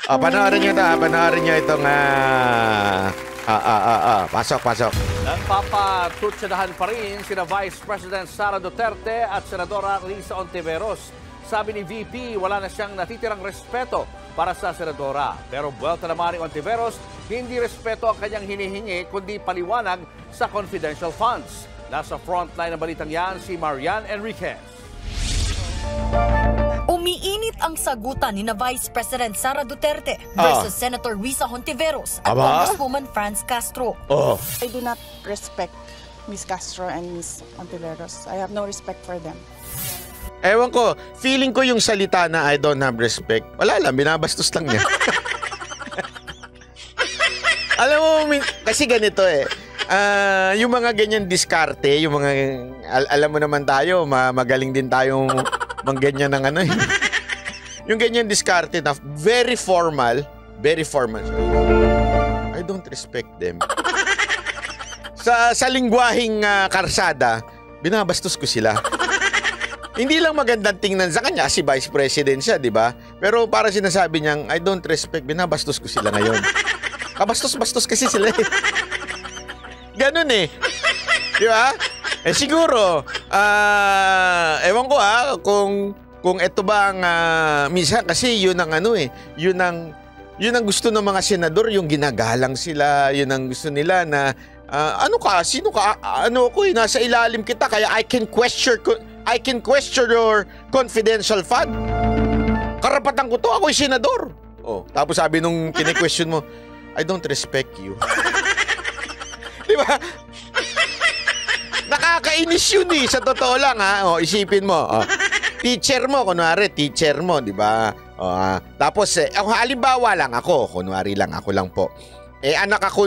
Panoorin nyo ito, panoorin nyo itong pasok. Nagpapatutsadahan pa rin sina Vice President Sara Duterte at Senadora Risa Hontiveros. Sabi ni VP, wala na siyang natitirang respeto para sa senadora. Pero buwelta naman ni Hontiveros, hindi respeto ang kanyang hinihingi kundi paliwanag sa confidential funds. Nasa frontline ng balitang yan si Marian Enriquez. Umiinit ang sagutan ni na Vice President Sara Duterte versus Senator Risa Hontiveros at Congresswoman Franz Castro. I do not respect Ms. Castro and Ms. Hontiveros. I have no respect for them. Ewan ko, feeling ko yung salita na I don't have respect, wala lang, binabastos lang niya. Alam mo, kasi ganito yung mga ganyan diskarte, yung mga, alam mo naman tayo, magaling din tayong mangganyan ng ano yung ganyan diskarte na very formal. I don't respect them. Sa lingwaheng karsada, binabastos ko sila. Hindi lang magandang tingnan sa kanya si Vice President siya, di ba? Pero para sinasabi niyang, I don't respect, binabastos ko sila ngayon. Kabastos-bastos kasi sila Ganun Di ba? Siguro, ewan ko kung ito ba ang, minsan kasi yun ang yun ang gusto ng mga senador, yung ginagalang sila, yun ang gusto nila na, sino ka, nasa ilalim kita, kaya I can question your confidential fund. Karapatan ko to, ako'y senador. Tapos sabi nung kine-question mo, I don't respect you. Di ba? Nakakainis yun sa totoo lang isipin mo. Teacher mo, di ba? Tapos, halimbawa lang ako, kunwari lang, ako lang po. Anak ako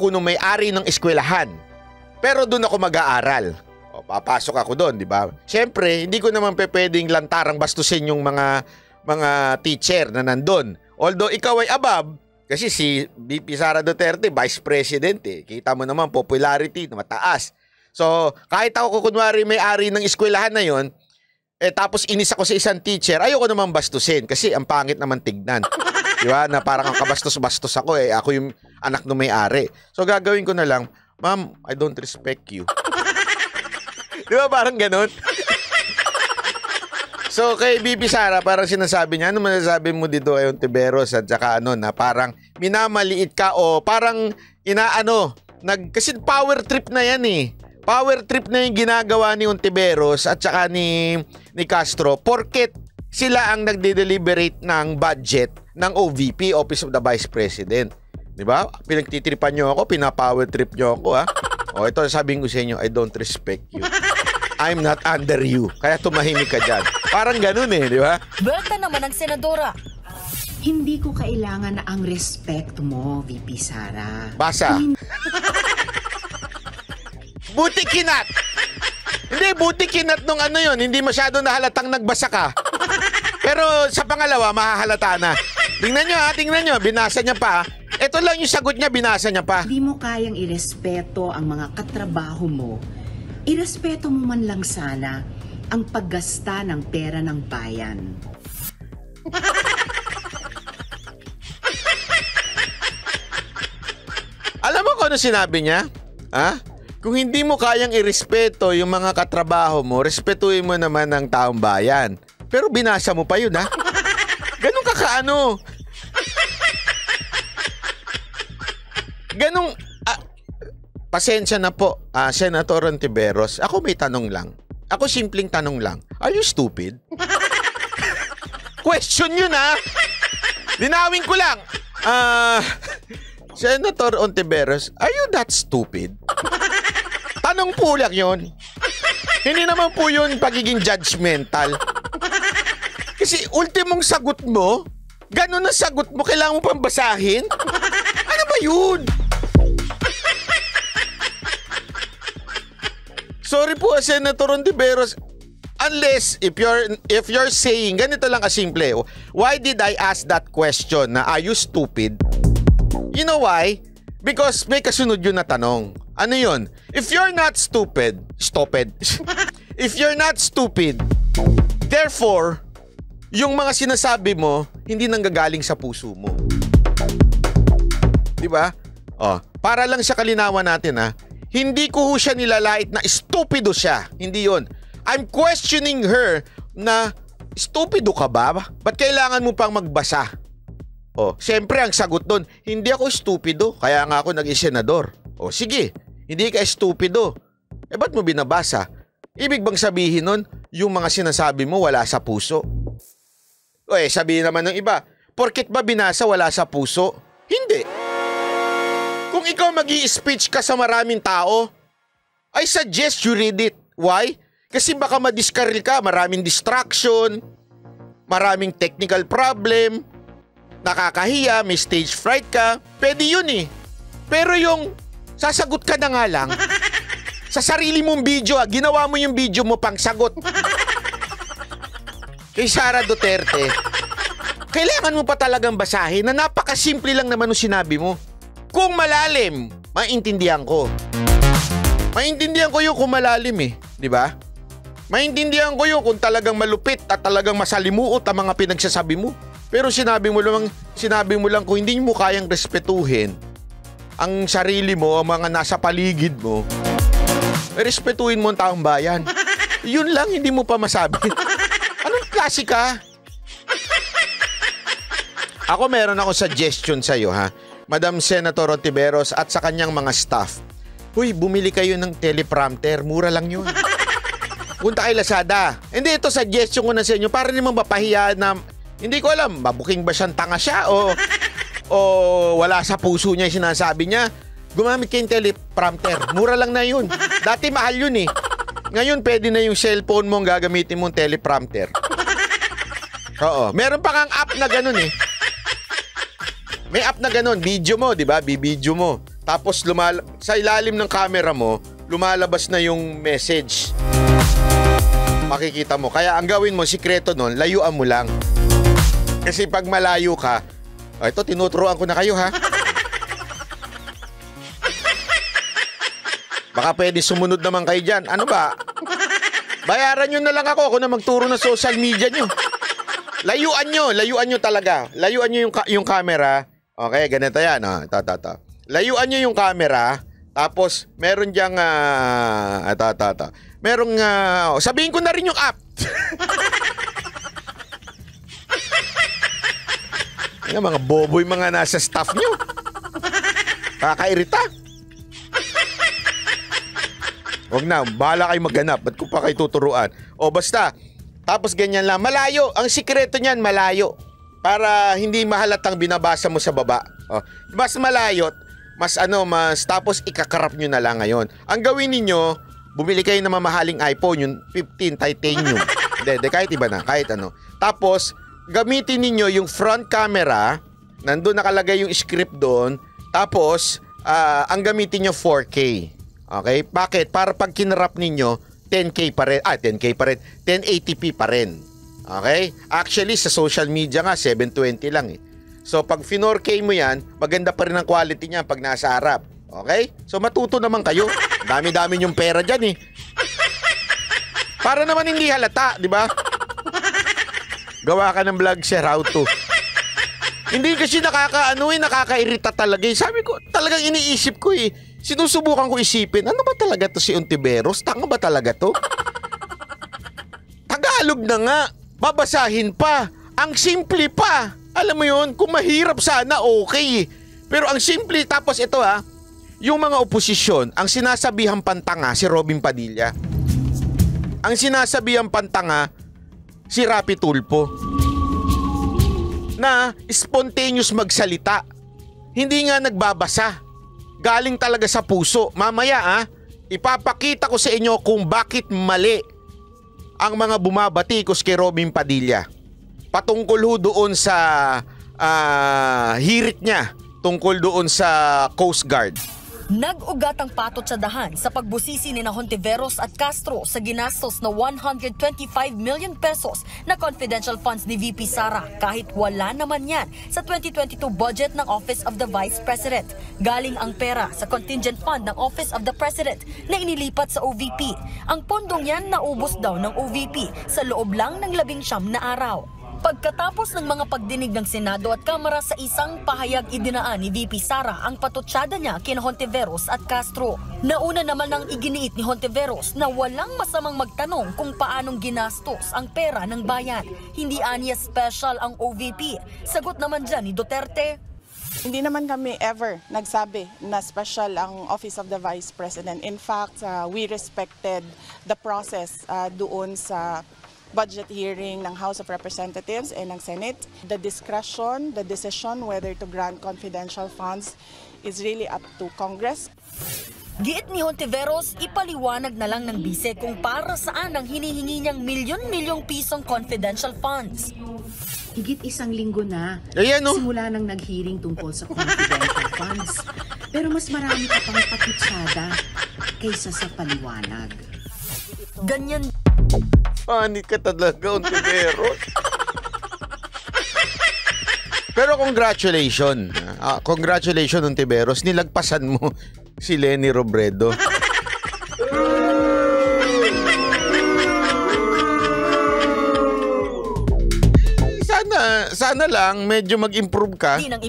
nung may-ari ng eskwelahan. Pero doon ako mag-aaral. Papasok ako doon, di ba? Siyempre, hindi ko naman pwedeng lantarang bastusin yung mga teacher na nandun. Although ikaw ay above, kasi si VP Sara Duterte, Vice President Kita mo naman, popularity na mataas. So, kahit ako kunwari may-ari ng eskwelahan na yon, tapos inis ako sa isang teacher, ayoko naman bastusin kasi ang pangit naman tignan. Di ba? Na parang ang kabastos-bastos ako ako yung anak ng may-ari. So, gagawin ko na lang, Ma'am, I don't respect you. Di ba parang ganun? So kay VP Sara, parang sinasabi niya, ano masasabi mo dito kay Hontiveros at saka na parang minamaliit ka o parang kasi power trip na yan Power trip na yung ginagawa ni Hontiveros at saka ni Castro porket sila ang nagde-deliberate ng budget ng OVP, Office of the Vice President. Di ba? Pinagtitripan nyo ako, pinapower trip nyo ako ito sabihin ko sa inyo, I don't respect you. I'm not under you. Kaya tumahimik ka dyan. Parang ganun di ba? Berta naman ang senadora. Hindi ko kailangan na ang respect mo, VP Sara. Basa. Buti kinat. Hindi, buti kinat nung yun. Hindi masyado nahalatang nagbasa ka. Pero sa pangalawa, mahahalata na. Tingnan nyo. Binasa niya pa. Ito lang yung sagot niya, binasa niya pa. Hindi mo kayang irespeto ang mga katrabaho mo. Irespeto mo man lang sana ang paggasta ng pera ng bayan. Alam mo kung ano sinabi niya? Kung hindi mo kayang irespeto yung mga katrabaho mo, respetuhin mo naman ang taong bayan. Pero binasa mo pa yun, Ganun ka kaano? Ganun, pasensya na po, Senator Hontiveros. Ako may tanong lang. Ako simpleng tanong lang. Are you stupid? Question yun, Linawin ko lang. Senator Hontiveros, are you that stupid? Tanong po lang yun. Hindi naman po yun pagiging judgmental. Kasi ultimong sagot mo, ganun ang sagot mo, kailangan mo pang basahin? Ano ba yun? Sorry po, Senator Hontiveros. Unless, if you're saying, ganito lang kasimple, why did I ask that question na, are you stupid? You know why? Because may kasunod yun na tanong. Ano yun? If you're not stupid. If you're not stupid, therefore, yung mga sinasabi mo, hindi nanggagaling sa puso mo. Diba? Para lang sa kalinawan natin hindi ko siya nilalait na stupido siya. Hindi yon. I'm questioning her na stupido ka ba? Ba't kailangan mo pang magbasa? Siyempre ang sagot doon, hindi ako stupido, kaya nga ako naging senador. Sige, hindi ka stupido. Ba't mo binabasa? Ibig bang sabihin nun, yung mga sinasabi mo wala sa puso? Sabihin naman ng iba, porket ba binasa wala sa puso? Hindi. Kung ikaw mag-i-speech ka sa maraming tao, I suggest you read it. Why? Kasi baka madiskaril ka, maraming distraction, maraming technical problem, nakakahiya, may stage fright ka, pwede yun Pero yung sasagot ka na nga lang, sa sarili mong video, ginawa mo yung video mo pang sagot. Kay Sara Duterte, kailangan mo pa talagang basahin na napakasimple lang naman yung sinabi mo. Kung malalim, maintindihan ko. Maintindihan ko yung kung malalim di ba? Maintindihan ko yung kung talagang malupit at talagang masalimuot ang mga pinagsasabi mo. Pero sinabi mo lang kung hindi mo kayang respetuhin ang sarili mo, ang mga nasa paligid mo, respetuhin mo ang taong bayan. Yun lang, hindi mo pa masabi. Anong klase ka? Ako meron ako suggestion sa'yo Madam Senator Ontiveros at sa kanyang mga staff. Huy, bumili kayo ng teleprompter, mura lang yun. Punta kay Lazada. Hindi, ito suggestion ko na sa inyo para naman mapahiya na hindi ko alam, mabuking ba siyang tanga siya o wala sa puso niya yung sinasabi niya. Gumamit kayong teleprompter. Mura lang na yun. Dati mahal yun Ngayon pwede na yung cellphone mo ang gagamitin mong teleprompter. Oo. Meron pa kang app na ganun May app na ganun. Video mo, di ba? Bibidyo mo. Tapos sa ilalim ng camera mo, lumalabas na yung message. Makikita mo. Kaya ang gawin mo, sikreto nun, layuan mo lang. Kasi pag malayo ka, ito, tinuturuan ko na kayo Baka pwede sumunod naman kayo dyan. Ano ba? Bayaran nyo na lang ako na magturo ng social media nyo. Layuan nyo talaga. Layuan nyo yung camera. Okay, ganito yan. Layuan nyo yung camera. Tapos, meron dyang, merong, sabihin ko na rin yung app. Yung mga boboy mga nasa staff nyo. Kakairita. Huwag na, bahala kayo maghanap. Ba't ko pa kayo tuturuan? Basta. Tapos ganyan lang. Malayo. Ang sikreto niyan, malayo. Para hindi mahalatang binabasa mo sa baba. Mas malayo. Mas tapos ikakarap nyo na lang ngayon. Ang gawin ninyo, bumili kayo ng mamahaling iPhone, yung 15 titanium. Hindi, kahit iba na. Kahit Tapos, gamitin ninyo yung front camera, nandun nakalagay yung script doon, tapos ang gamitin nyo 4K. Okay? Bakit? Para pag kinarap ninyo, 10K pa rin. 1080p pa rin. Okay? Actually, sa social media nga, 720 lang So, pag 4K mo yan, maganda pa rin ang quality niya pag nasa harap. Okay? So, matuto naman kayo. Dami-dami yung pera dyan Para naman hindi halata, di ba? Gawa ka ng vlog, share how to. Hindi kasi nakakairita talaga. Sabi ko, talagang iniisip ko sinusubukan ko isipin, ano ba talaga to si Ontiveros? Tanga ba talaga to? Tagalog na nga. Babasahin pa. Ang simple pa. Alam mo yun, kung mahirap sana, okay. Pero ang simple, tapos ito yung mga oposisyon, ang sinasabihang pantanga, si Robin Padilla. Ang sinasabihang pantanga, si Rapi Tulfo. Na spontaneous magsalita. Hindi nga nagbabasa. Galing talaga sa puso. Mamaya ipapakita ko sa inyo kung bakit mali ang mga bumabatikos kay Robin Padilla. Patungkol doon sa hirit niya. Tungkol doon sa Coast Guard. Nag-ugat ang patot sa dahan sa pagbusisi ni Hontiveros at Castro sa ginastos na 125 million pesos na confidential funds ni VP Sara kahit wala naman yan sa 2022 budget ng Office of the Vice President. Galing ang pera sa contingent fund ng Office of the President na inilipat sa OVP. Ang pondong yan naubos daw ng OVP sa loob lang ng 19 na araw. Pagkatapos ng mga pagdinig ng Senado at Kamara sa isang pahayag, idinaan ni VP Sara ang patutsada niya kina Hontiveros at Castro. Nauna naman nang iginiit ni Hontiveros na walang masamang magtanong kung paanong ginastos ang pera ng bayan. Hindi aniya special ang OVP. Sagot naman dyan ni Duterte, Hindi naman kami ever nagsabi na special ang Office of the Vice President. In fact, we respected the process doon sa budget hearing ng House of Representatives and ng Senate. The discretion, the decision whether to grant confidential funds is really up to Congress. giit ni Hontiveros, ipaliwanag na lang ng bise kung para saan ang hinihingi niyang milyon-milyong pisong confidential funds. Higit isang linggo na, Ayan, oh. simula nang nag-hearing tungkol sa confidential funds. Pero mas marami ka pang patutsada kaysa sa paliwanag. Ganyan Panik ka talaga, Hontiveros. Pero congratulations. Congratulations, Hontiveros. Nilagpasan mo si Leni Robredo. Sana lang medyo mag-improve ka. din ang